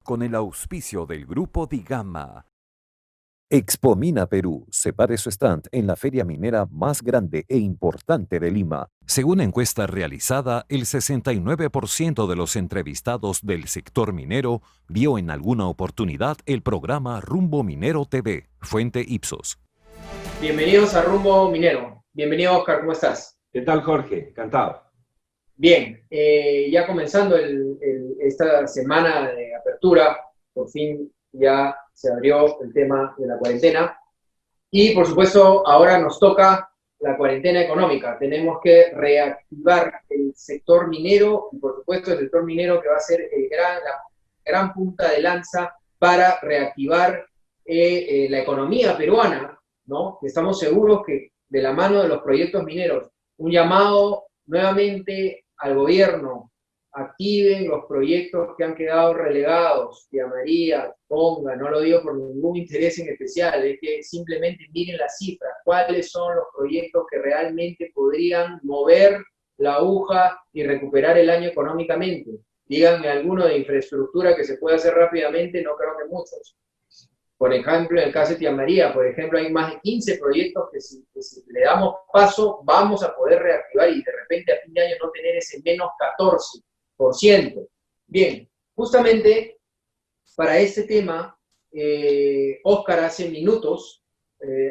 con el auspicio del Grupo Digama. Expomina Perú separe su stand en la feria minera más grande e importante de Lima. Según encuesta realizada, el 69% de los entrevistados del sector minero vio en alguna oportunidad el programa Rumbo Minero TV, fuente Ipsos. Bienvenidos a Rumbo Minero. Bienvenido, Oscar, ¿cómo estás? ¿Qué tal, Jorge? Encantado. Bien, ya comenzando esta semana de apertura, por fin ya se abrió el tema de la cuarentena y, por supuesto, ahora nos toca la cuarentena económica. Tenemos que reactivar el sector minero y, por supuesto, el sector minero que va a ser la gran punta de lanza para reactivar la economía peruana, ¿no? Estamos seguros que de la mano de los proyectos mineros, un llamado nuevamente al gobierno: activen los proyectos que han quedado relegados, Tía María, Ponga, no lo digo por ningún interés en especial, es que simplemente miren las cifras, cuáles son los proyectos que realmente podrían mover la aguja y recuperar el año económicamente. Díganme alguno de infraestructura que se pueda hacer rápidamente, no creo que muchos. Por ejemplo, en el caso de Tía María, por ejemplo, hay más de 15 proyectos que si le damos paso vamos a poder reactivar y de repente a fin de año no tener ese menos 14%. Bien, justamente para este tema, Oscar hace minutos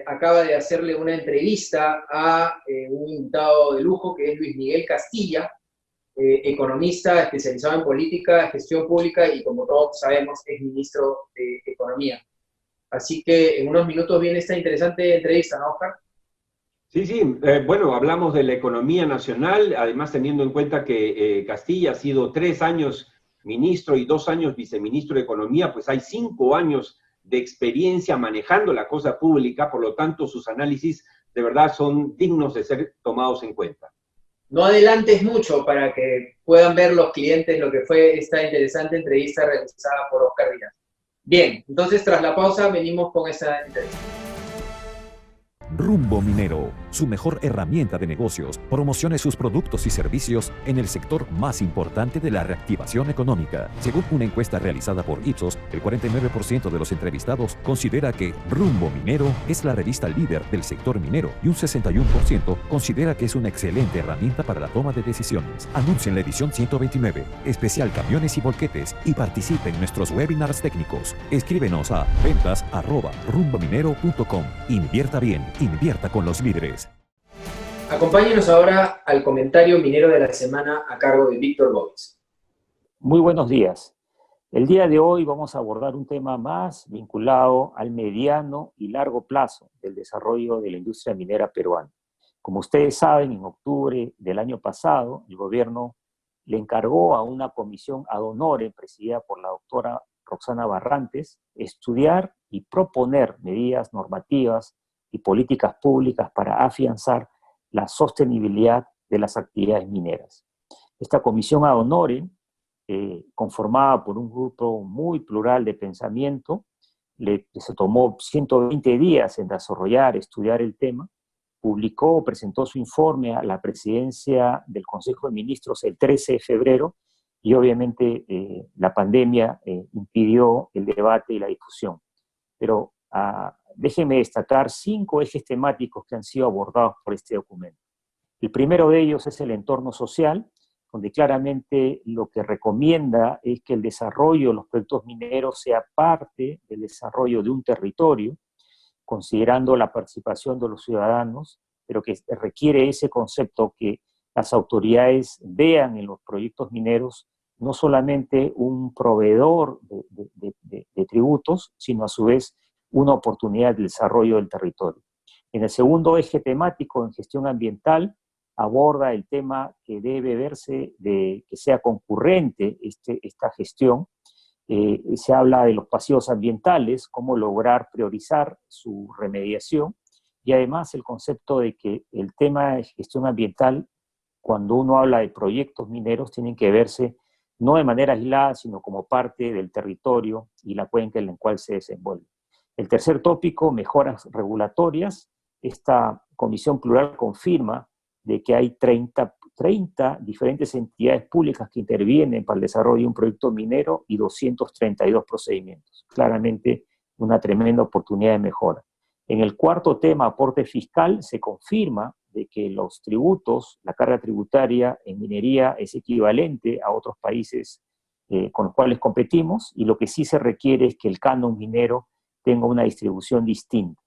acaba de hacerle una entrevista a un invitado de lujo que es Luis Miguel Castilla, economista especializado en política, gestión pública y, como todos sabemos, es ministro de Economía. Así que en unos minutos viene esta interesante entrevista, ¿no, Oscar? Sí, bueno, hablamos de la economía nacional, además teniendo en cuenta que Castilla ha sido 3 años ministro y 2 años viceministro de Economía, pues hay 5 años de experiencia manejando la cosa pública, por lo tanto sus análisis de verdad son dignos de ser tomados en cuenta. No adelantes mucho para que puedan ver los clientes lo que fue esta interesante entrevista realizada por Oscar Díaz. Bien, entonces tras la pausa venimos con esa entrevista. Rumbo Minero, su mejor herramienta de negocios. Promocione sus productos y servicios en el sector más importante de la reactivación económica. Según una encuesta realizada por Ipsos, el 49% de los entrevistados considera que Rumbo Minero es la revista líder del sector minero y un 61% considera que es una excelente herramienta para la toma de decisiones. Anuncia en la edición 129, especial camiones y volquetes, y participe en nuestros webinars técnicos. Escríbenos a ventas@rumbominero.com. Invierta bien. Invierta con los líderes. Acompáñenos ahora al comentario minero de la semana a cargo de Víctor Gómez. Muy buenos días. El día de hoy vamos a abordar un tema más vinculado al mediano y largo plazo del desarrollo de la industria minera peruana. Como ustedes saben, en octubre del año pasado, el gobierno le encargó a una comisión ad honorem presidida por la doctora Roxana Barrantes estudiar y proponer medidas normativas y políticas públicas para afianzar la sostenibilidad de las actividades mineras. Esta comisión ad honorem, conformada por un grupo muy plural de pensamiento, se tomó 120 días en desarrollar, estudiar el tema, presentó su informe a la presidencia del Consejo de Ministros el 13 de febrero y obviamente la pandemia impidió el debate y la discusión. Pero déjenme destacar 5 ejes temáticos que han sido abordados por este documento. El primero de ellos es el entorno social, donde claramente lo que recomienda es que el desarrollo de los proyectos mineros sea parte del desarrollo de un territorio, considerando la participación de los ciudadanos, pero que requiere ese concepto que las autoridades vean en los proyectos mineros no solamente un proveedor de tributos, sino a su vez una oportunidad de desarrollo del territorio. En el segundo eje temático, en gestión ambiental, aborda el tema que debe verse de que sea concurrente esta gestión. Se habla de los pasivos ambientales, cómo lograr priorizar su remediación, y además el concepto de que el tema de gestión ambiental, cuando uno habla de proyectos mineros, tienen que verse no de manera aislada, sino como parte del territorio y la cuenca en la cual se desenvuelve. El tercer tópico, mejoras regulatorias. Esta comisión plural confirma de que hay 30 30 diferentes entidades públicas que intervienen para el desarrollo de un proyecto minero y 232 procedimientos. Claramente una tremenda oportunidad de mejora. En el cuarto tema, aporte fiscal, se confirma de que los tributos, la carga tributaria en minería es equivalente a otros países con los cuales competimos, y lo que sí se requiere es que el canon minero tenga una distribución distinta.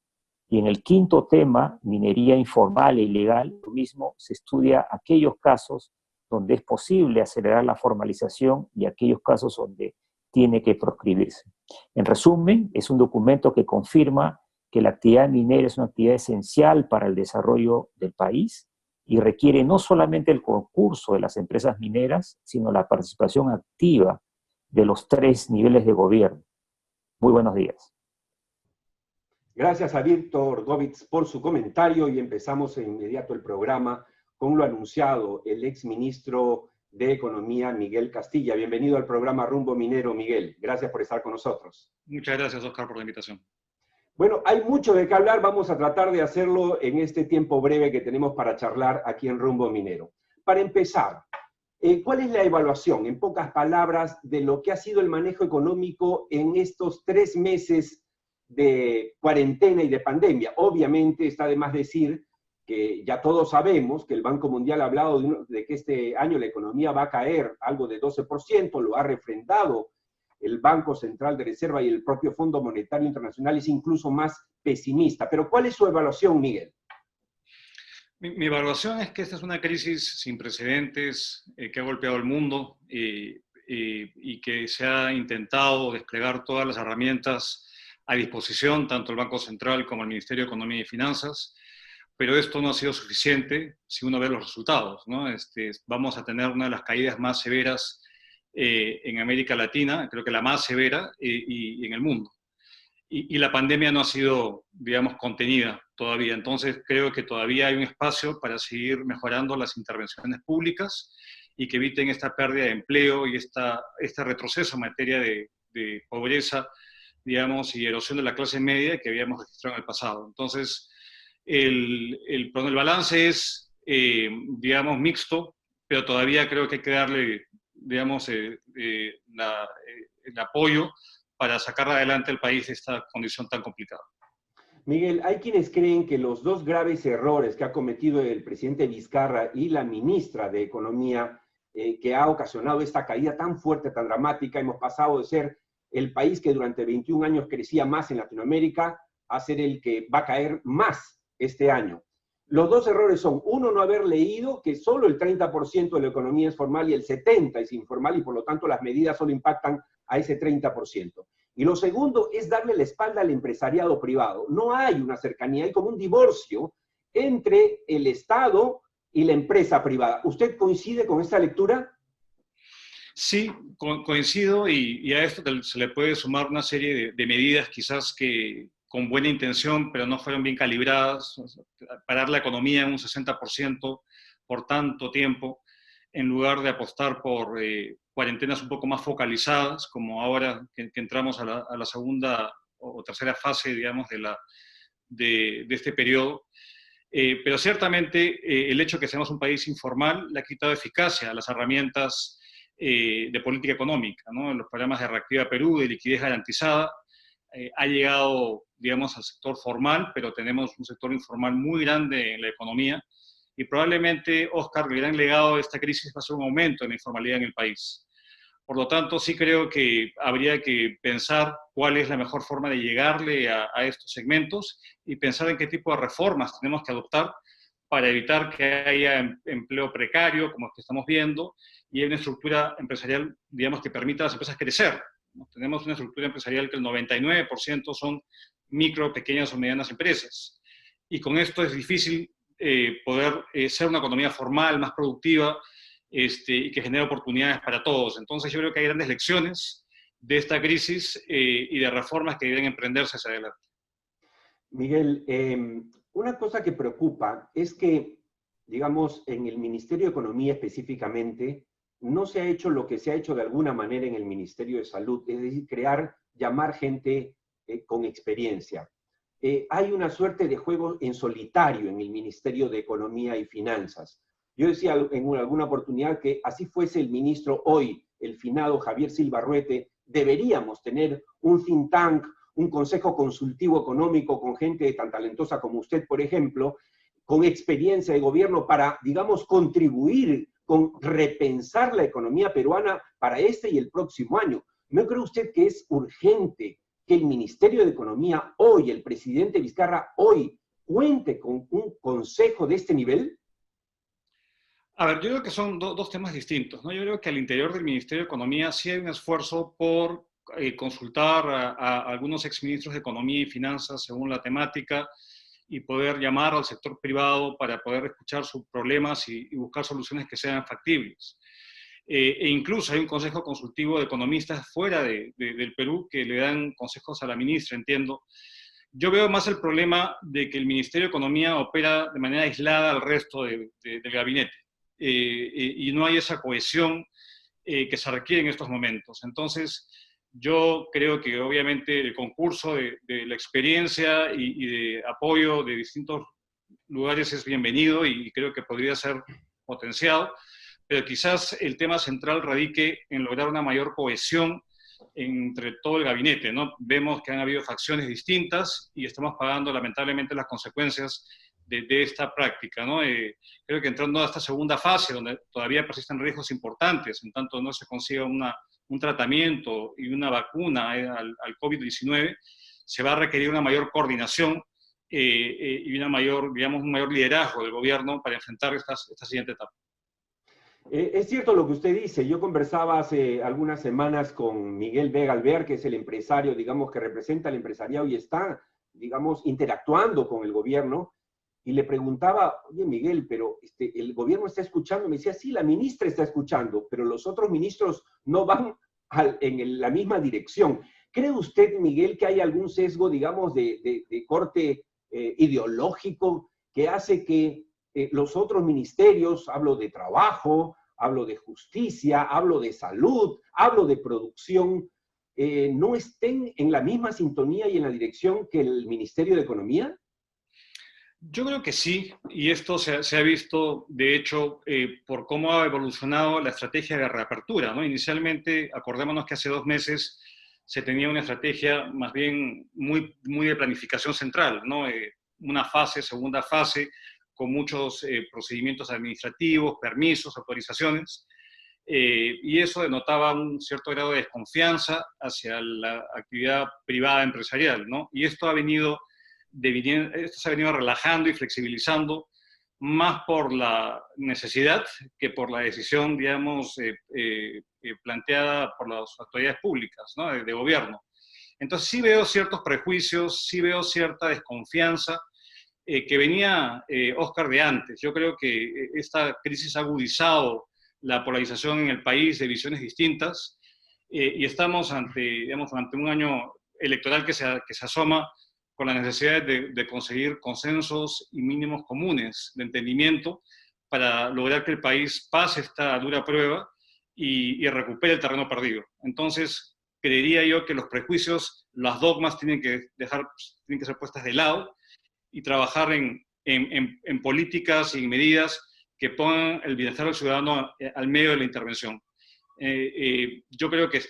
Y en el quinto tema, minería informal e ilegal, lo mismo, se estudia aquellos casos donde es posible acelerar la formalización y aquellos casos donde tiene que proscribirse. En resumen, es un documento que confirma que la actividad minera es una actividad esencial para el desarrollo del país y requiere no solamente el concurso de las empresas mineras, sino la participación activa de los 3 niveles de gobierno. Muy buenos días. Gracias a Víctor Govitz por su comentario y empezamos de inmediato el programa con lo anunciado, el exministro de Economía, Miguel Castilla. Bienvenido al programa Rumbo Minero, Miguel. Gracias por estar con nosotros. Muchas gracias, Oscar, por la invitación. Bueno, hay mucho de qué hablar. Vamos a tratar de hacerlo en este tiempo breve que tenemos para charlar aquí en Rumbo Minero. Para empezar, ¿cuál es la evaluación, en pocas palabras, de lo que ha sido el manejo económico en estos 3 meses de cuarentena y de pandemia? Obviamente está de más decir que ya todos sabemos que el Banco Mundial ha hablado de que este año la economía va a caer algo de 12%, lo ha refrendado el Banco Central de Reserva y el propio Fondo Monetario Internacional es incluso más pesimista. Pero ¿cuál es su evaluación, Miguel? Mi evaluación es que esta es una crisis sin precedentes que ha golpeado al mundo y que se ha intentado desplegar todas las herramientas a disposición, tanto el Banco Central como el Ministerio de Economía y Finanzas, pero esto no ha sido suficiente si uno ve los resultados, ¿no? Vamos a tener una de las caídas más severas en América Latina, creo que la más severa, y en el mundo. Y la pandemia no ha sido, digamos, contenida todavía. Entonces creo que todavía hay un espacio para seguir mejorando las intervenciones públicas y que eviten esta pérdida de empleo y este retroceso en materia de pobreza, digamos, y erosión de la clase media que habíamos registrado en el pasado. Entonces, el balance es, digamos, mixto, pero todavía creo que hay que darle, digamos, el apoyo para sacar adelante al país de esta condición tan complicada. Miguel, hay quienes creen que los 2 graves errores que ha cometido el presidente Vizcarra y la ministra de Economía, que ha ocasionado esta caída tan fuerte, tan dramática, hemos pasado de ser el país que durante 21 años crecía más en Latinoamérica a ser el que va a caer más este año. Los 2 errores son, uno, no haber leído que solo el 30% de la economía es formal y el 70% es informal y por lo tanto las medidas solo impactan a ese 30%. Y lo segundo es darle la espalda al empresariado privado. No hay una cercanía, hay como un divorcio entre el Estado y la empresa privada. ¿Usted coincide con esta lectura? Sí, coincido y a esto se le puede sumar una serie de medidas quizás que con buena intención, pero no fueron bien calibradas, parar la economía en un 60% por tanto tiempo, en lugar de apostar por cuarentenas un poco más focalizadas, como ahora que entramos a la segunda o tercera fase, digamos, de este periodo. Pero ciertamente el hecho de que seamos un país informal le ha quitado eficacia a las herramientas de política económica, ¿no? Los programas de Reactiva Perú, de liquidez garantizada, ha llegado, digamos, al sector formal, pero tenemos un sector informal muy grande en la economía y probablemente, Oscar, el gran legado de esta crisis va a ser un aumento en la informalidad en el país. Por lo tanto, sí creo que habría que pensar cuál es la mejor forma de llegarle a estos segmentos y pensar en qué tipo de reformas tenemos que adoptar para evitar que haya empleo precario, como el que estamos viendo, y una estructura empresarial, digamos, que permita a las empresas crecer. Tenemos una estructura empresarial que el 99% son micro, pequeñas o medianas empresas. Y con esto es difícil poder ser una economía formal, más productiva, y que genere oportunidades para todos. Entonces yo creo que hay grandes lecciones de esta crisis y de reformas que deben emprenderse hacia adelante. Miguel, una cosa que preocupa es que, digamos, en el Ministerio de Economía específicamente, no se ha hecho lo que se ha hecho de alguna manera en el Ministerio de Salud, es decir, llamar gente con experiencia. Hay una suerte de juego en solitario en el Ministerio de Economía y Finanzas. Yo decía en alguna oportunidad que así fuese el ministro hoy, el finado Javier Silva Ruete, deberíamos tener un think tank, un consejo consultivo económico con gente tan talentosa como usted, por ejemplo, con experiencia de gobierno para, digamos, contribuir con repensar la economía peruana para este y el próximo año. ¿No cree usted que es urgente que el Ministerio de Economía hoy, el presidente Vizcarra hoy, cuente con un consejo de este nivel? A ver, yo creo que son dos temas distintos, ¿no? Yo creo que al interior del Ministerio de Economía sí hay un esfuerzo por consultar a algunos exministros de Economía y Finanzas según la temática y poder llamar al sector privado para poder escuchar sus problemas y buscar soluciones que sean factibles. E incluso hay un consejo consultivo de economistas fuera del Perú que le dan consejos a la ministra, entiendo. Yo veo más el problema de que el Ministerio de Economía opera de manera aislada al resto del gabinete. Y no hay esa cohesión que se requiere en estos momentos. Entonces, yo creo que obviamente el concurso de la experiencia y de apoyo de distintos lugares es bienvenido y creo que podría ser potenciado, pero quizás el tema central radique en lograr una mayor cohesión entre todo el gabinete, ¿no? Vemos que han habido facciones distintas y estamos pagando lamentablemente las consecuencias de esta práctica, ¿no? Creo que entrando a esta segunda fase, donde todavía persisten riesgos importantes, en tanto no se consiga un tratamiento y una vacuna al COVID-19, se va a requerir una mayor coordinación y una mayor, digamos, un mayor liderazgo del gobierno para enfrentar esta siguiente etapa. Es cierto lo que usted dice. Yo conversaba hace algunas semanas con Miguel Vega Alvear, que es el empresario, digamos, que representa al empresariado y está, digamos, interactuando con el gobierno. Y le preguntaba, oye Miguel, pero el gobierno está escuchando. Me decía, sí, la ministra está escuchando, pero los otros ministros no van en la misma dirección. ¿Cree usted, Miguel, que hay algún sesgo, digamos, de corte ideológico que hace que los otros ministerios, hablo de trabajo, hablo de justicia, hablo de salud, hablo de producción, no estén en la misma sintonía y en la dirección que el Ministerio de Economía? Yo creo que sí, y esto se ha visto, de hecho, por cómo ha evolucionado la estrategia de reapertura, ¿no? Inicialmente, acordémonos que hace 2 meses se tenía una estrategia más bien muy de planificación central, ¿no? Una fase, segunda fase, con muchos procedimientos administrativos, permisos, autorizaciones, y eso denotaba un cierto grado de desconfianza hacia la actividad privada empresarial, ¿no? Y esto se ha venido relajando y flexibilizando más por la necesidad que por la decisión, digamos, planteada por las autoridades públicas, ¿no? de gobierno. Entonces sí veo ciertos prejuicios, sí veo cierta desconfianza que venía, Oscar, de antes. Yo creo que esta crisis ha agudizado la polarización en el país de visiones distintas y estamos ante un año electoral que se asoma con la necesidad de conseguir consensos y mínimos comunes de entendimiento para lograr que el país pase esta dura prueba y recupere el terreno perdido. Entonces, creería yo que los prejuicios, las dogmas tienen que ser puestas de lado y trabajar en políticas y medidas que pongan el bienestar del ciudadano al medio de la intervención. Yo creo que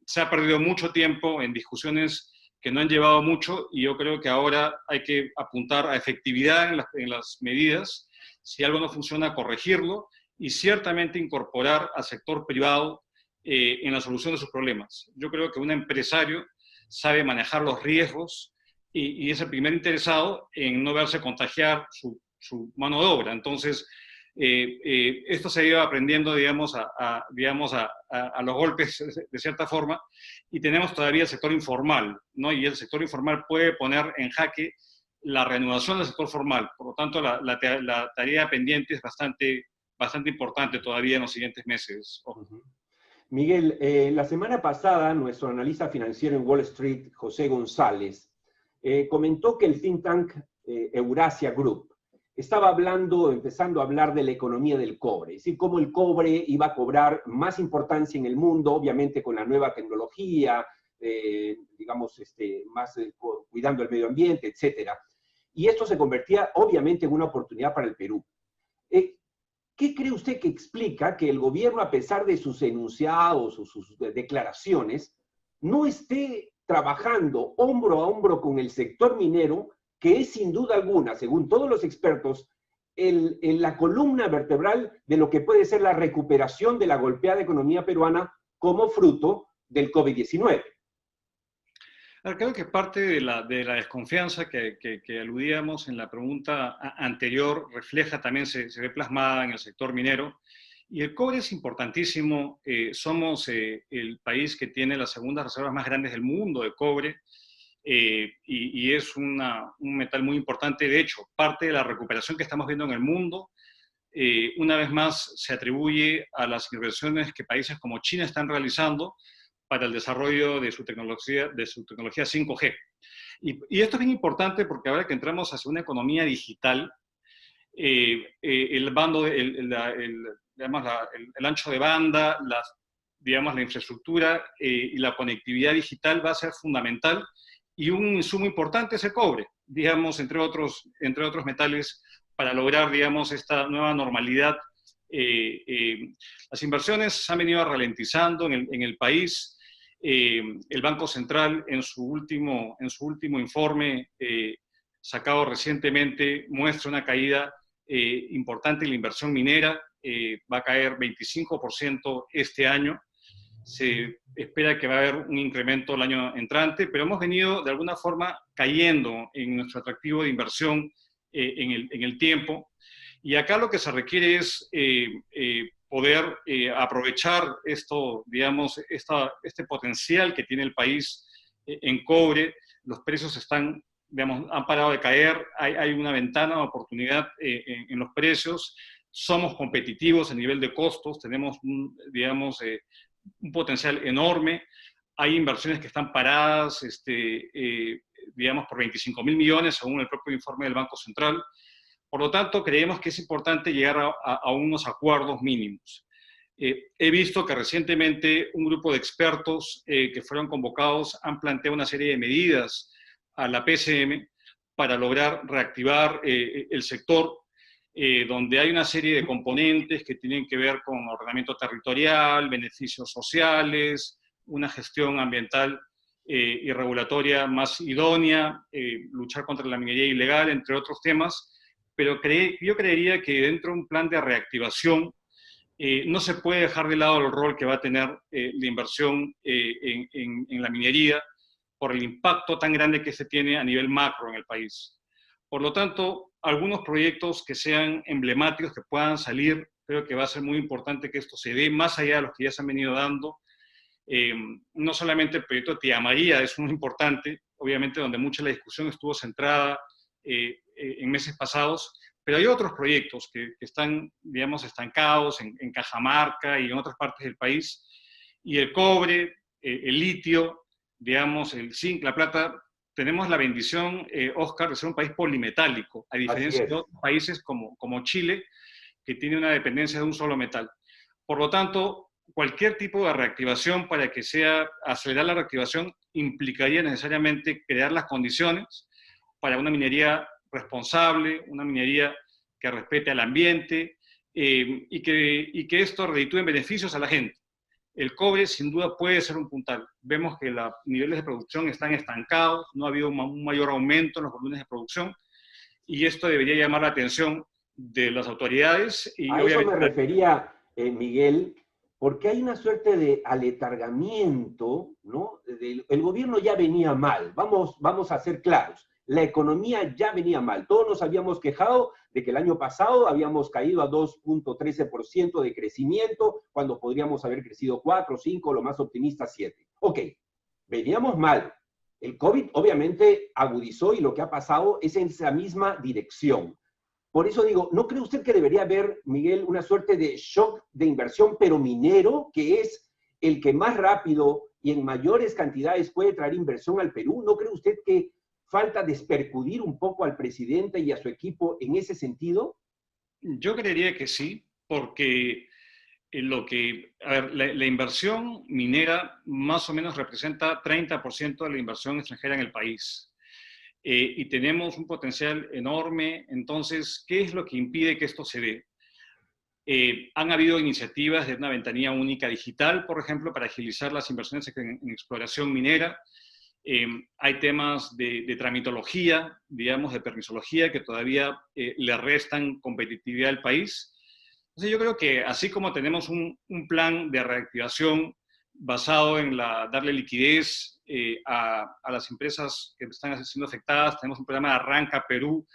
se ha perdido mucho tiempo en discusiones que no han llevado mucho y yo creo que ahora hay que apuntar a efectividad en las medidas. Si algo no funciona, corregirlo y ciertamente incorporar al sector privado en la solución de sus problemas. Yo creo que un empresario sabe manejar los riesgos y es el primer interesado en no verse contagiar su mano de obra. Entonces, esto se ha ido aprendiendo, digamos, a los golpes de cierta forma, y tenemos todavía el sector informal, ¿no? Y el sector informal puede poner en jaque la reanudación del sector formal. Por lo tanto, la tarea pendiente es bastante importante todavía en los siguientes meses. Miguel, la semana pasada, nuestro analista financiero en Wall Street, José González, comentó que el think tank Eurasia Group estaba empezando a hablar de la economía del cobre, es decir, cómo el cobre iba a cobrar más importancia en el mundo, obviamente con la nueva tecnología, digamos, más cuidando el medio ambiente, etcétera. Y esto se convertía, obviamente, en una oportunidad para el Perú. ¿Qué cree usted que explica que el gobierno, a pesar de sus enunciados o sus declaraciones, no esté trabajando hombro a hombro con el sector minero, que es sin duda alguna, según todos los expertos, la columna vertebral de lo que puede ser la recuperación de la golpeada economía peruana como fruto del COVID-19? Creo que parte de la desconfianza que aludíamos en la pregunta anterior refleja también, se ve plasmada en el sector minero. Y el cobre es importantísimo. Somos el país que tiene las segundas reservas más grandes del mundo de cobre. Y es un metal muy importante. De hecho, parte de la recuperación que estamos viendo en el mundo, una vez más, se atribuye a las inversiones que países como China están realizando para el desarrollo de su tecnología 5G. Y esto es bien importante porque ahora que entramos hacia una economía digital, el ancho de banda, la infraestructura y la conectividad digital va a ser fundamental, y un insumo importante es el cobre, digamos, entre otros metales, para lograr, digamos, esta nueva normalidad. Las inversiones se han venido ralentizando en el país. El Banco Central, en su último informe sacado recientemente, muestra una caída importante en la inversión minera. Va a caer 25% este año. Se espera que va a haber un incremento el año entrante, pero hemos venido de alguna forma cayendo en nuestro atractivo de inversión en el tiempo. Y acá lo que se requiere es poder aprovechar esto, digamos, este potencial que tiene el país en cobre. Los precios están, digamos, han parado de caer, hay una ventana de oportunidad en los precios. Somos competitivos a nivel de costos, tenemos digamos, un potencial enorme. Hay inversiones que están paradas, digamos, por 25.000 millones, según el propio informe del Banco Central. Por lo tanto, creemos que es importante llegar a unos acuerdos mínimos. He visto que recientemente un grupo de expertos que fueron convocados han planteado una serie de medidas a la PCM para lograr reactivar el sector, donde hay una serie de componentes que tienen que ver con ordenamiento territorial, beneficios sociales, una gestión ambiental y regulatoria más idónea, luchar contra la minería ilegal, entre otros temas. Pero yo creería que dentro de un plan de reactivación no se puede dejar de lado el rol que va a tener la inversión en la minería por el impacto tan grande que se tiene a nivel macro en el país. Por lo tanto, algunos proyectos que sean emblemáticos, que puedan salir, creo que va a ser muy importante que esto se dé más allá de los que ya se han venido dando. No solamente el proyecto de Tía María es muy importante, obviamente donde mucha de la discusión estuvo centrada en meses pasados, pero hay otros proyectos que están, digamos, estancados en Cajamarca y en otras partes del país, y el cobre, el litio, digamos, el zinc, la plata. Tenemos la bendición, Oscar, de ser un país polimetálico, a diferencia de otros países como Chile, que tiene una dependencia de un solo metal. Por lo tanto, cualquier tipo de reactivación, para que sea acelerar la reactivación, implicaría necesariamente crear las condiciones para una minería responsable, una minería que respete al ambiente y que esto reditúe en beneficios a la gente. El cobre sin duda puede ser un puntal. Vemos que los niveles de producción están estancados, no ha habido un mayor aumento en los volúmenes de producción, y esto debería llamar la atención de las autoridades. Y a eso me refería, Miguel, porque hay una suerte de aletargamiento, ¿no? El gobierno ya venía mal, vamos a ser claros. La economía ya venía mal. Todos nos habíamos quejado de que el año pasado habíamos caído a 2.13% de crecimiento, cuando podríamos haber crecido 4, 5, lo más optimista 7. Ok, veníamos mal. El COVID obviamente agudizó y lo que ha pasado es en esa misma dirección. Por eso digo, ¿no cree usted que debería haber, Miguel, una suerte de shock de inversión, pero minero, que es el que más rápido y en mayores cantidades puede traer inversión al Perú? ¿No cree usted que falta despercudir un poco al presidente y a su equipo en ese sentido? Yo creería que sí, porque la inversión minera más o menos representa 30% de la inversión extranjera en el país. Y tenemos un potencial enorme. Entonces, ¿qué es lo que impide que esto se dé? Han habido iniciativas de una ventanilla única digital, por ejemplo, para agilizar las inversiones en exploración minera. Hay temas de tramitología, digamos, de permisología, que todavía le restan competitividad al país. Entonces yo creo que así como tenemos un plan de reactivación basado en darle liquidez a las empresas que están siendo afectadas, tenemos un programa de Arranca Perú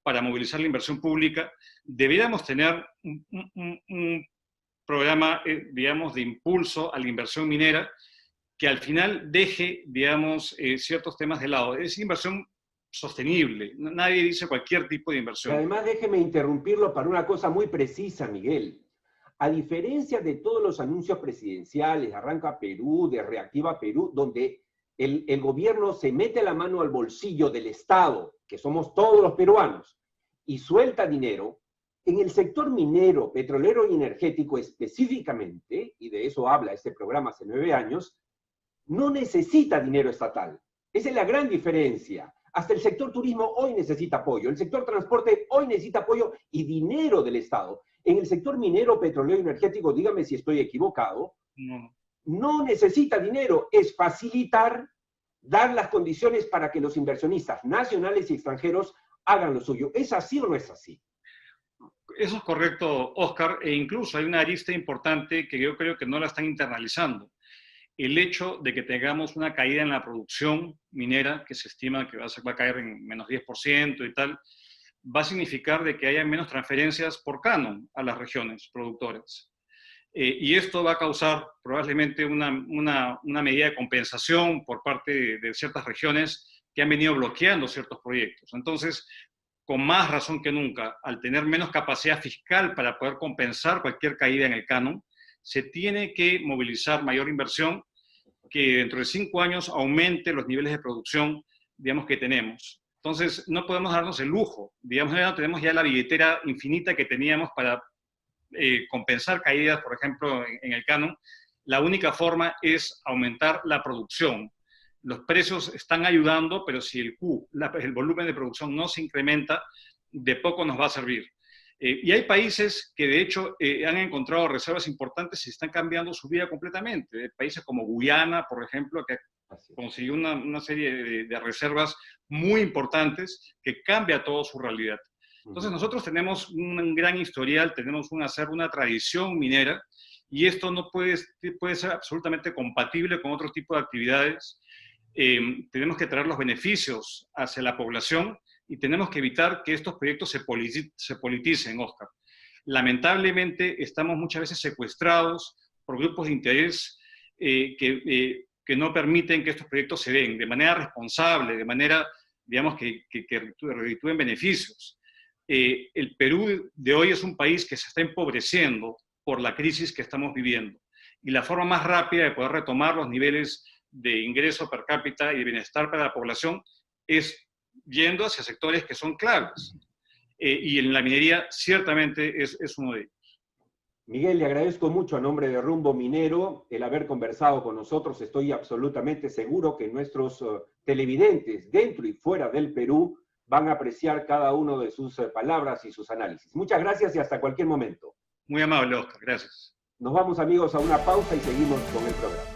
para movilizar la inversión pública, deberíamos tener un programa, digamos, de impulso a la inversión minera que al final deje, digamos, ciertos temas de lado. Es inversión sostenible. Nadie dice cualquier tipo de inversión. Además, déjeme interrumpirlo para una cosa muy precisa, Miguel. A diferencia de todos los anuncios presidenciales, Arranca Perú, de Reactiva Perú, donde el gobierno se mete la mano al bolsillo del Estado, que somos todos los peruanos, y suelta dinero, en el sector minero, petrolero y energético específicamente, y de eso habla este programa hace 9 años, no necesita dinero estatal. Esa es la gran diferencia. Hasta el sector turismo hoy necesita apoyo, el sector transporte hoy necesita apoyo y dinero del Estado. En el sector minero, petrolero y energético, dígame si estoy equivocado, no necesita dinero, es facilitar, dar las condiciones para que los inversionistas nacionales y extranjeros hagan lo suyo. ¿Es así o no es así? Eso es correcto, Oscar, e incluso hay una arista importante que yo creo que no la están internalizando. El hecho de que tengamos una caída en la producción minera, que se estima que va a caer en menos 10% y tal, va a significar de que haya menos transferencias por canon a las regiones productoras. Y esto va a causar probablemente una medida de compensación por parte de ciertas regiones que han venido bloqueando ciertos proyectos. Entonces, con más razón que nunca, al tener menos capacidad fiscal para poder compensar cualquier caída en el canon, se tiene que movilizar mayor inversión que dentro de 5 años aumente los niveles de producción, digamos, que tenemos. Entonces, no podemos darnos el lujo, digamos, no tenemos ya la billetera infinita que teníamos para compensar caídas, por ejemplo, en el canon. La única forma es aumentar la producción. Los precios están ayudando, pero si el volumen de producción no se incrementa, de poco nos va a servir. Y hay países que de hecho han encontrado reservas importantes y están cambiando su vida completamente. Países como Guyana, por ejemplo, que consiguió una serie de reservas muy importantes que cambia toda su realidad. Entonces nosotros tenemos un gran historial, tenemos una tradición minera, y esto no puede ser absolutamente compatible con otro tipo de actividades. Tenemos que traer los beneficios hacia la población y tenemos que evitar que estos proyectos se politicen, Oscar. Lamentablemente estamos muchas veces secuestrados por grupos de interés que no permiten que estos proyectos se den de manera responsable, de manera, digamos, que reditúen beneficios. El Perú de hoy es un país que se está empobreciendo por la crisis que estamos viviendo. Y la forma más rápida de poder retomar los niveles de ingreso per cápita y de bienestar para la población es yendo hacia sectores que son claves. Y en la minería ciertamente es uno de ellos. Miguel, le agradezco mucho a nombre de Rumbo Minero el haber conversado con nosotros. Estoy absolutamente seguro que nuestros televidentes dentro y fuera del Perú van a apreciar cada uno de sus palabras y sus análisis. Muchas gracias y hasta cualquier momento. Muy amable, Oscar. Gracias. Nos vamos, amigos, a una pausa y seguimos con el programa.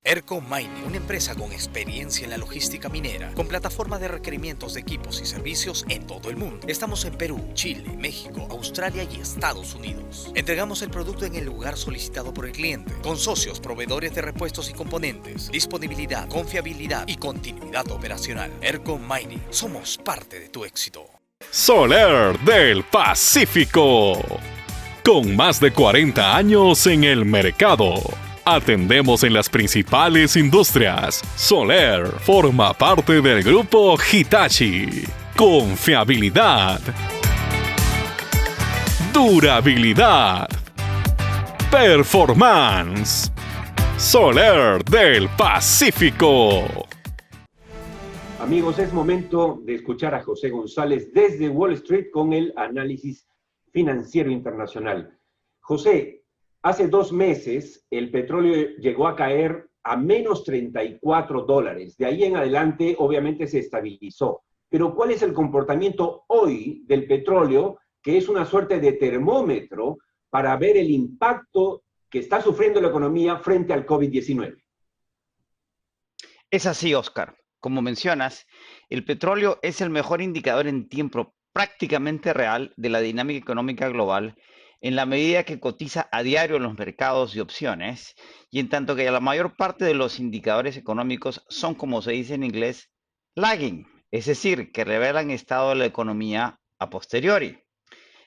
ERCO Mining, una empresa con experiencia en la logística minera, con plataforma de requerimientos de equipos y servicios en todo el mundo. Estamos en Perú, Chile, México, Australia y Estados Unidos. Entregamos el producto en el lugar solicitado por el cliente, con socios, proveedores de repuestos y componentes, disponibilidad, confiabilidad y continuidad operacional. ERCO Mining, somos parte de tu éxito. Soler del Pacífico, con más de 40 años en el mercado. Atendemos en las principales industrias. Soler forma parte del grupo Hitachi. Confiabilidad, durabilidad, performance. Soler del Pacífico. Amigos, es momento de escuchar a José González desde Wall Street con el análisis financiero internacional. José, hace 2 meses el petróleo llegó a caer a menos $34. De ahí en adelante, obviamente, se estabilizó. Pero ¿cuál es el comportamiento hoy del petróleo, que es una suerte de termómetro para ver el impacto que está sufriendo la economía frente al COVID-19? Es así, Oscar. Como mencionas, el petróleo es el mejor indicador en tiempo prácticamente real de la dinámica económica global en la medida que cotiza a diario en los mercados de opciones y en tanto que la mayor parte de los indicadores económicos son, como se dice en inglés, lagging, es decir, que revelan estado de la economía a posteriori.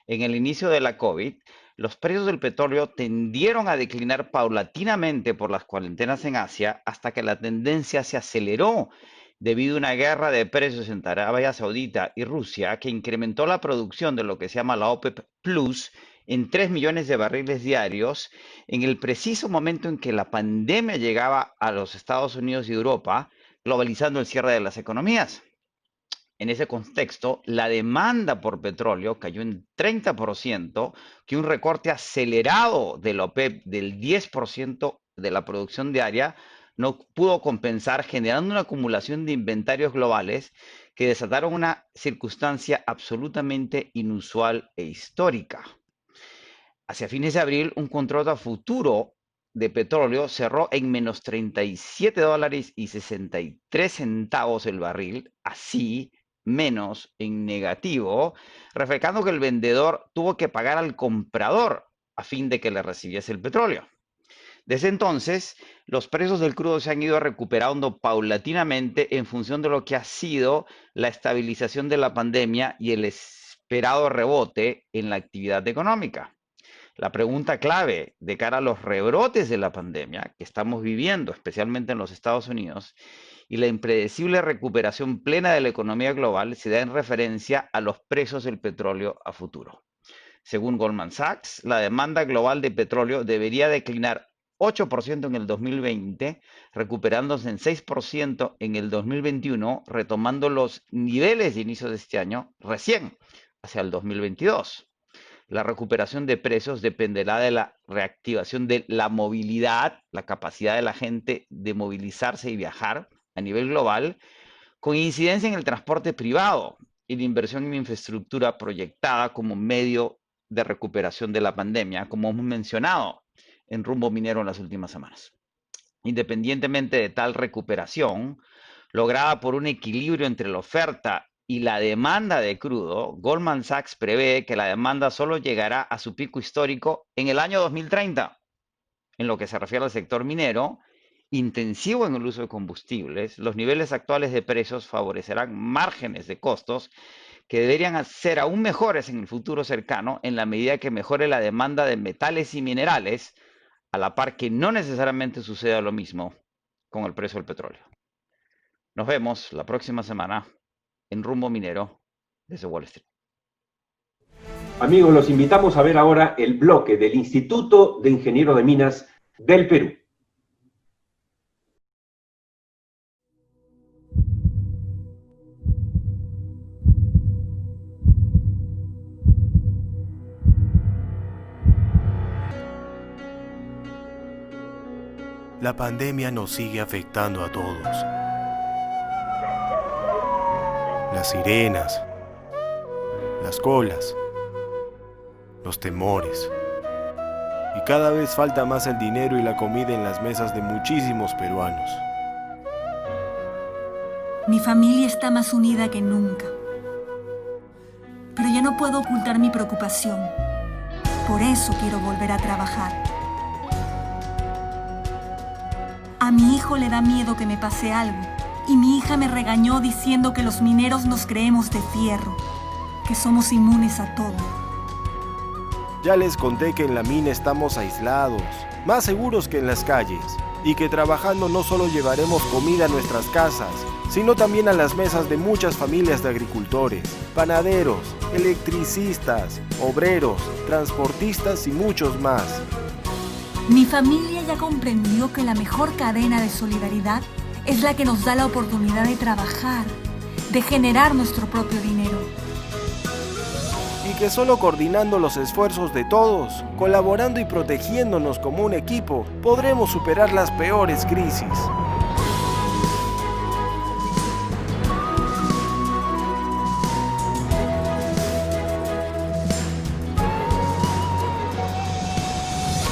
En el inicio de la COVID, los precios del petróleo tendieron a declinar paulatinamente por las cuarentenas en Asia hasta que la tendencia se aceleró debido a una guerra de precios entre Arabia Saudita y Rusia que incrementó la producción de lo que se llama la OPEP Plus en 3 millones de barriles diarios en el preciso momento en que la pandemia llegaba a los Estados Unidos y Europa, globalizando el cierre de las economías. En ese contexto, la demanda por petróleo cayó en 30%, que un recorte acelerado de la OPEP del 10% de la producción diaria no pudo compensar, generando una acumulación de inventarios globales que desataron una circunstancia absolutamente inusual e histórica. Hacia fines de abril, un contrato a futuro de petróleo cerró en menos $37.63 el barril, así menos en negativo, reflejando que el vendedor tuvo que pagar al comprador a fin de que le recibiese el petróleo. Desde entonces, los precios del crudo se han ido recuperando paulatinamente en función de lo que ha sido la estabilización de la pandemia y el esperado rebote en la actividad económica. La pregunta clave de cara a los rebrotes de la pandemia que estamos viviendo, especialmente en los Estados Unidos, y la impredecible recuperación plena de la economía global se da en referencia a los precios del petróleo a futuro. Según Goldman Sachs, la demanda global de petróleo debería declinar 8% en el 2020, recuperándose en 6% en el 2021, retomando los niveles de inicio de este año recién hacia el 2022. La recuperación de precios dependerá de la reactivación de la movilidad, la capacidad de la gente de movilizarse y viajar a nivel global, con incidencia en el transporte privado y la inversión en infraestructura proyectada como medio de recuperación de la pandemia, como hemos mencionado en Rumbo Minero en las últimas semanas. Independientemente de tal recuperación, lograda por un equilibrio entre la oferta y la demanda de crudo, Goldman Sachs prevé que la demanda solo llegará a su pico histórico en el año 2030. En lo que se refiere al sector minero, intensivo en el uso de combustibles, los niveles actuales de precios favorecerán márgenes de costos que deberían ser aún mejores en el futuro cercano en la medida que mejore la demanda de metales y minerales, a la par que no necesariamente suceda lo mismo con el precio del petróleo. Nos vemos la próxima semana en Rumbo Minero desde Wall Street. Amigos, los invitamos a ver ahora el bloque del Instituto de Ingenieros de Minas del Perú. La pandemia nos sigue afectando a todos. Las sirenas, las colas, los temores. Y cada vez falta más el dinero y la comida en las mesas de muchísimos peruanos. Mi familia está más unida que nunca. Pero ya no puedo ocultar mi preocupación. Por eso quiero volver a trabajar. A mi hijo le da miedo que me pase algo, y mi hija me regañó diciendo que los mineros nos creemos de fierro, que somos inmunes a todo. Ya les conté que en la mina estamos aislados, más seguros que en las calles, y que trabajando no solo llevaremos comida a nuestras casas, sino también a las mesas de muchas familias de agricultores, panaderos, electricistas, obreros, transportistas y muchos más. Mi familia ya comprendió que la mejor cadena de solidaridad es la que nos da la oportunidad de trabajar, de generar nuestro propio dinero. Y que solo coordinando los esfuerzos de todos, colaborando y protegiéndonos como un equipo, podremos superar las peores crisis.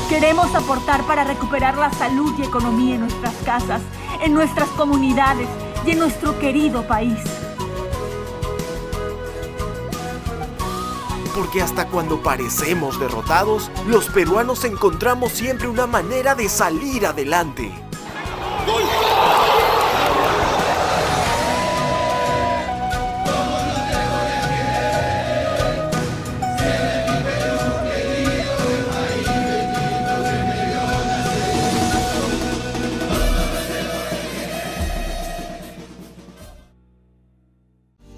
Queremos aportar para recuperar la salud y economía en nuestras casas, en nuestras comunidades y en nuestro querido país. Porque hasta cuando parecemos derrotados, los peruanos encontramos siempre una manera de salir adelante. ¡Gol!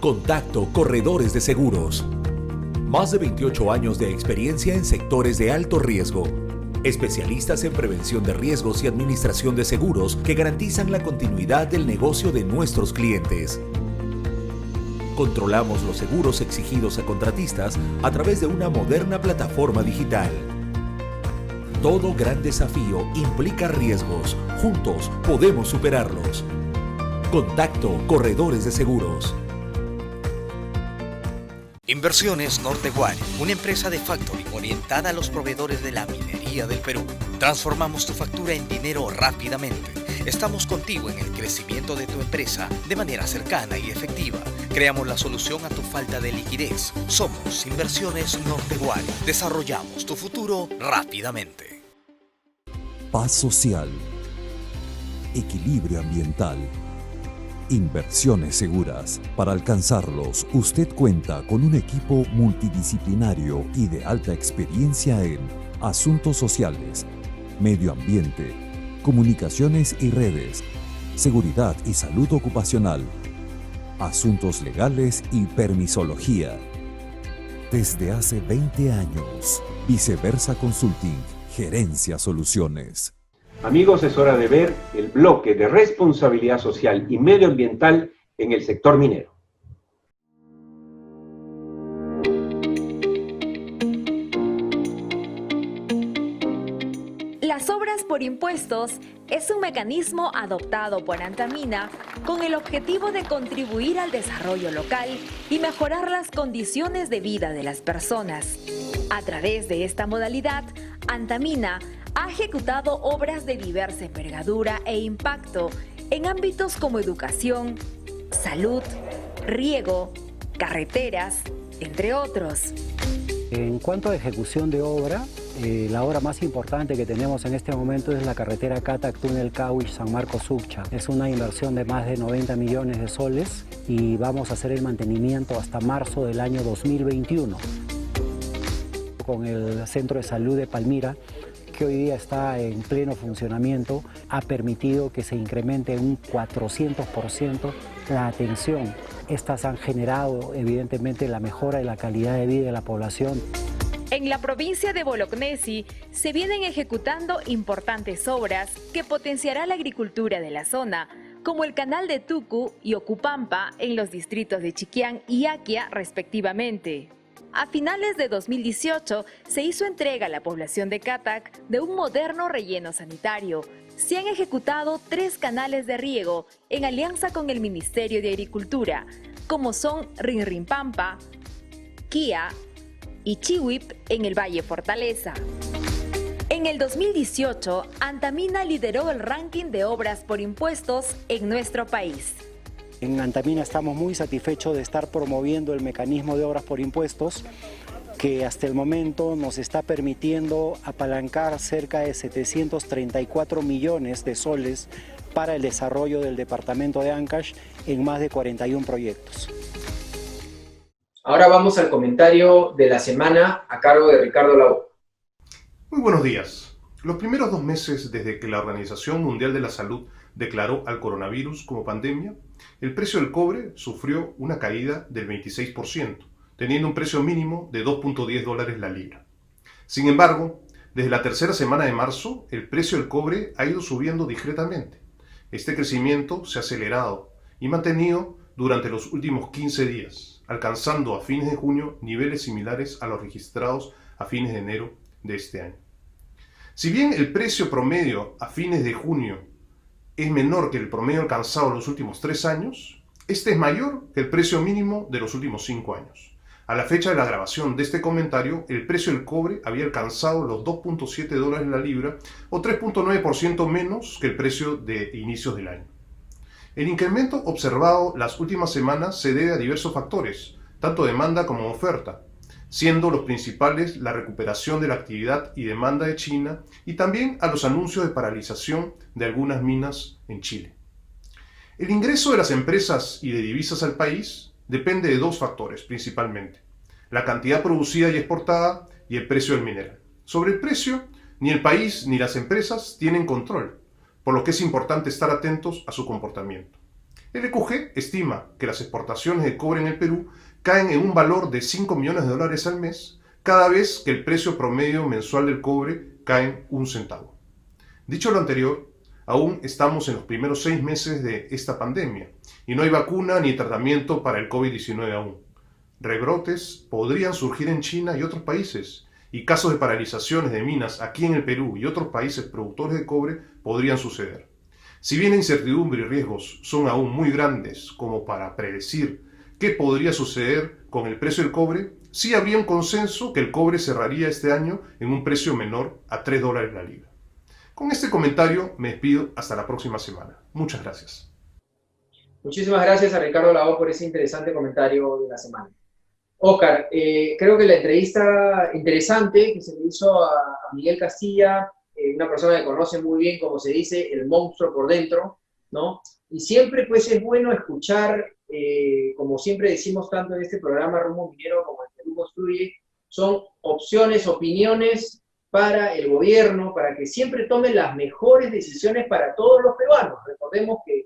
Contacto Corredores de Seguros. Más de 28 años de experiencia en sectores de alto riesgo. Especialistas en prevención de riesgos y administración de seguros que garantizan la continuidad del negocio de nuestros clientes. Controlamos los seguros exigidos a contratistas a través de una moderna plataforma digital. Todo gran desafío implica riesgos. Juntos podemos superarlos. Contacto Corredores de Seguros. Inversiones Norteguari, una empresa de factoring orientada a los proveedores de la minería del Perú. Transformamos tu factura en dinero rápidamente. Estamos contigo en el crecimiento de tu empresa de manera cercana y efectiva. Creamos la solución a tu falta de liquidez. Somos Inversiones Norteguari. Desarrollamos tu futuro rápidamente. Paz social. Equilibrio ambiental. Inversiones seguras. Para alcanzarlos, usted cuenta con un equipo multidisciplinario y de alta experiencia en asuntos sociales, medio ambiente, comunicaciones y redes, seguridad y salud ocupacional, asuntos legales y permisología. Desde hace 20 años, Viceversa Consulting, Gerencia Soluciones. Amigos, es hora de ver el bloque de responsabilidad social y medioambiental en el sector minero. Las obras por impuestos es un mecanismo adoptado por Antamina con el objetivo de contribuir al desarrollo local y mejorar las condiciones de vida de las personas. A través de esta modalidad, Antamina ha ejecutado obras de diversa envergadura e impacto en ámbitos como educación, salud, riego, carreteras, entre otros. En cuanto a ejecución de obra, la obra más importante que tenemos en este momento es la carretera Catac-Túnel Cahuich-San Marcos-Succha. Es una inversión de más de 90 millones de soles y vamos a hacer el mantenimiento hasta marzo del año 2021. Con el Centro de Salud de Palmira, que hoy día está en pleno funcionamiento, ha permitido que se incremente un 400% la atención. Estas han generado evidentemente la mejora de la calidad de vida de la población. En la provincia de Bolognesi se vienen ejecutando importantes obras que potenciará la agricultura de la zona, como el canal de Tucu y Ocupampa en los distritos de Chiquián y Aquia respectivamente. A finales de 2018 se hizo entrega a la población de Catac de un moderno relleno sanitario. Se han ejecutado 3 canales de riego en alianza con el Ministerio de Agricultura, como son Rinrimpampa, Quia y Chihuip en el Valle Fortaleza. En el 2018, Antamina lideró el ranking de obras por impuestos en nuestro país. En Antamina estamos muy satisfechos de estar promoviendo el mecanismo de obras por impuestos que hasta el momento nos está permitiendo apalancar cerca de 734 millones de soles para el desarrollo del departamento de Ancash en más de 41 proyectos. Ahora vamos al comentario de la semana a cargo de Ricardo Lau. Muy buenos días. Los primeros 2 meses desde que la Organización Mundial de la Salud declaró al coronavirus como pandemia, el precio del cobre sufrió una caída del 26%, teniendo un precio mínimo de $2.10 la libra. Sin embargo, desde la tercera semana de marzo, el precio del cobre ha ido subiendo discretamente. Este crecimiento se ha acelerado y mantenido durante los últimos 15 días, alcanzando a fines de junio niveles similares a los registrados a fines de enero de este año. Si bien el precio promedio a fines de junio es menor que el promedio alcanzado en los últimos 3 años, este es mayor que el precio mínimo de los últimos 5 años. A la fecha de la grabación de este comentario, el precio del cobre había alcanzado los $2.7 la libra, o 3.9% menos que el precio de inicios del año. El incremento observado las últimas semanas se debe a diversos factores, tanto demanda como oferta, siendo los principales la recuperación de la actividad y demanda de China y también a los anuncios de paralización de algunas minas en Chile. El ingreso de las empresas y de divisas al país depende de dos factores principalmente: la cantidad producida y exportada y el precio del mineral. Sobre el precio, ni el país ni las empresas tienen control, por lo que es importante estar atentos a su comportamiento. El EQG estima que las exportaciones de cobre en el Perú caen en un valor de $5 millones al mes cada vez que el precio promedio mensual del cobre cae en 1 centavo. Dicho lo anterior, aún estamos en los primeros 6 meses de esta pandemia y no hay vacuna ni tratamiento para el COVID-19 aún. Rebrotes podrían surgir en China y otros países, y casos de paralizaciones de minas aquí en el Perú y otros países productores de cobre podrían suceder. Si bien la incertidumbre y riesgos son aún muy grandes como para predecir qué podría suceder con el precio del cobre, sí habría un consenso que el cobre cerraría este año en un precio menor a $3 la libra. Con este comentario me despido hasta la próxima semana. Muchas gracias. Muchísimas gracias a Ricardo Lao por ese interesante comentario de la semana. Óscar, creo que la entrevista interesante que se le hizo a Miguel Castilla, una persona que conoce muy bien, como se dice, el monstruo por dentro, ¿no? Y siempre pues es bueno escuchar, como siempre decimos tanto en este programa Rumbo Minero como en Perú Construye, son opciones, opiniones para el gobierno, para que siempre tomen las mejores decisiones para todos los peruanos. Recordemos que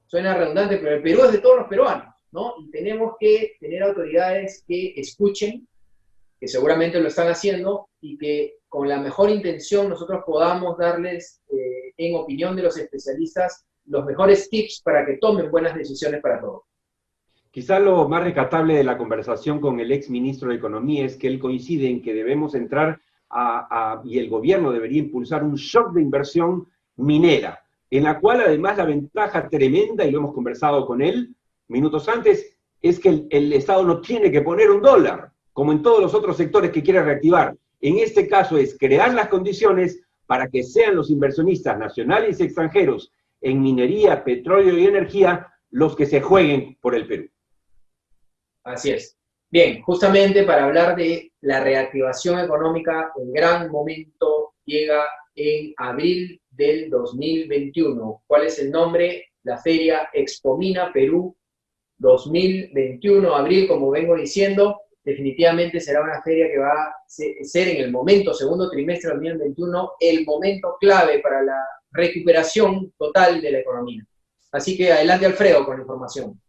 suena redundante, pero el Perú es de todos los peruanos, ¿no? Y tenemos que tener autoridades que escuchen, que seguramente lo están haciendo, y que con la mejor intención nosotros podamos darles, en opinión de los especialistas, los mejores tips para que tomen buenas decisiones para todos. Quizá lo más rescatable de la conversación con el ex ministro de Economía es que él coincide en que debemos entrar y el gobierno debería impulsar un shock de inversión minera, en la cual además la ventaja tremenda, y lo hemos conversado con él minutos antes, es que el Estado no tiene que poner $1, como en todos los otros sectores que quiere reactivar. En este caso es crear las condiciones para que sean los inversionistas nacionales y extranjeros en minería, petróleo y energía los que se jueguen por el Perú. Así es. Bien, justamente para hablar de la reactivación económica, el gran momento llega en abril del 2021. ¿Cuál es el nombre? La feria Expomina Perú 2021, abril, como vengo diciendo. Definitivamente será una feria que va a ser en el momento, segundo trimestre del 2021, el momento clave para la recuperación total de la economía. Así que adelante, Alfredo, con la información.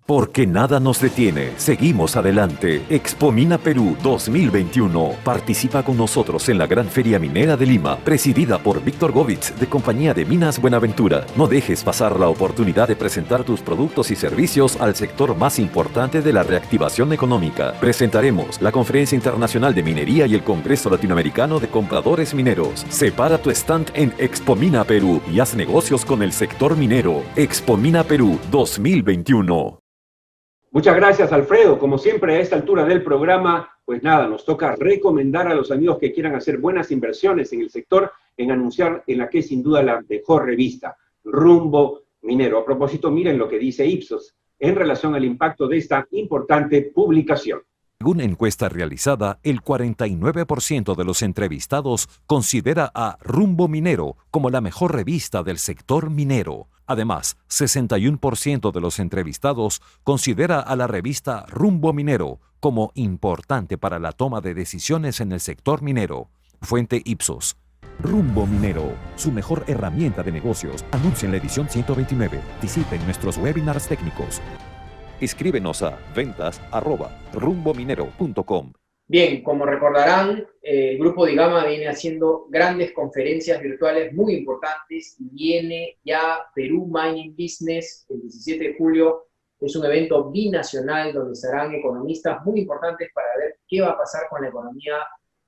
Porque nada nos detiene, seguimos adelante. Expomina Perú 2021. Participa con nosotros en la Gran Feria Minera de Lima, presidida por Víctor Govitz, de Compañía de Minas Buenaventura. No dejes pasar la oportunidad de presentar tus productos y servicios al sector más importante de la reactivación económica. Presentaremos la Conferencia Internacional de Minería y el Congreso Latinoamericano de Compradores Mineros. Separa tu stand en Expomina Perú y haz negocios con el sector minero. Expomina Perú 2021. Muchas gracias, Alfredo. Como siempre, a esta altura del programa, pues nada, nos toca recomendar a los amigos que quieran hacer buenas inversiones en el sector, en anunciar en la que es sin duda la mejor revista, Rumbo Minero. A propósito, miren lo que dice Ipsos en relación al impacto de esta importante publicación. Según encuesta realizada, el 49% de los entrevistados considera a Rumbo Minero como la mejor revista del sector minero. Además, 61% de los entrevistados considera a la revista Rumbo Minero como importante para la toma de decisiones en el sector minero. Fuente Ipsos. Rumbo Minero, su mejor herramienta de negocios. Anuncia en la edición 129. Visiten nuestros webinars técnicos. Escríbenos a ventas@rumbominero.com. Bien, como recordarán, el Grupo Digama viene haciendo grandes conferencias virtuales muy importantes. Viene ya Perú Mining Business el 17 de julio. Es un evento binacional donde estarán economistas muy importantes para ver qué va a pasar con la economía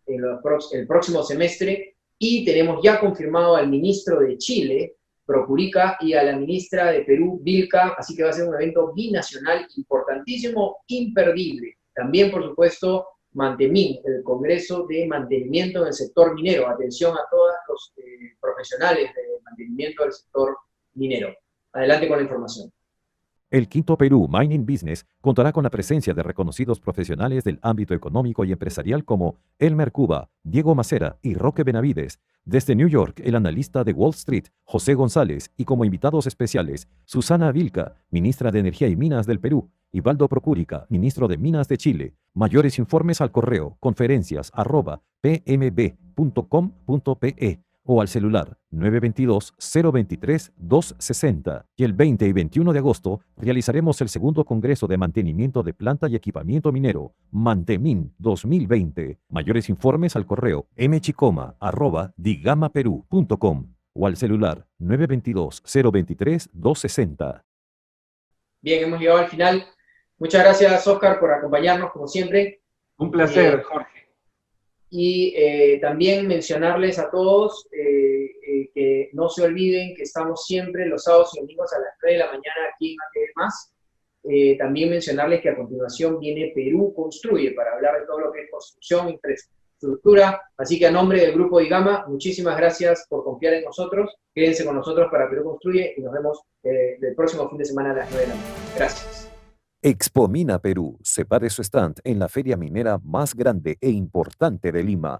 en el próximo semestre. Y tenemos ya confirmado al ministro de Chile, Procurica, y a la ministra de Perú, Vilca, así que va a ser un evento binacional importantísimo, imperdible. También, por supuesto, Mantemin, el Congreso de Mantenimiento en el Sector Minero. Atención a todos los profesionales de mantenimiento del sector minero. Adelante con la información. El Quinto Perú Mining Business contará con la presencia de reconocidos profesionales del ámbito económico y empresarial como Elmer Cuba, Diego Macera y Roque Benavides. Desde New York, el analista de Wall Street, José González, y como invitados especiales, Susana Vilca, ministra de Energía y Minas del Perú, y Baldo Procúrica, ministro de Minas de Chile. Mayores informes al correo conferencias@pmb.com.pe o al celular 922-023-260. Y el 20 y 21 de agosto realizaremos el segundo Congreso de Mantenimiento de Planta y Equipamiento Minero, Mantemin 2020. Mayores informes al correo mchicoma@digamaperú.com o al celular 922-023-260. Bien, hemos llegado al final. Muchas gracias, Oscar, por acompañarnos, como siempre. Un placer, Jorge. Y también mencionarles a todos que no se olviden que estamos siempre los sábados y domingos a las 3 de la mañana aquí en ATV+. También mencionarles que a continuación viene Perú Construye para hablar de todo lo que es construcción, infraestructura. Así que a nombre del Grupo Digama, muchísimas gracias por confiar en nosotros. Quédense con nosotros para Perú Construye y nos vemos el próximo fin de semana a las 9 de la mañana. Gracias. Expomina Perú separe su stand en la feria minera más grande e importante de Lima.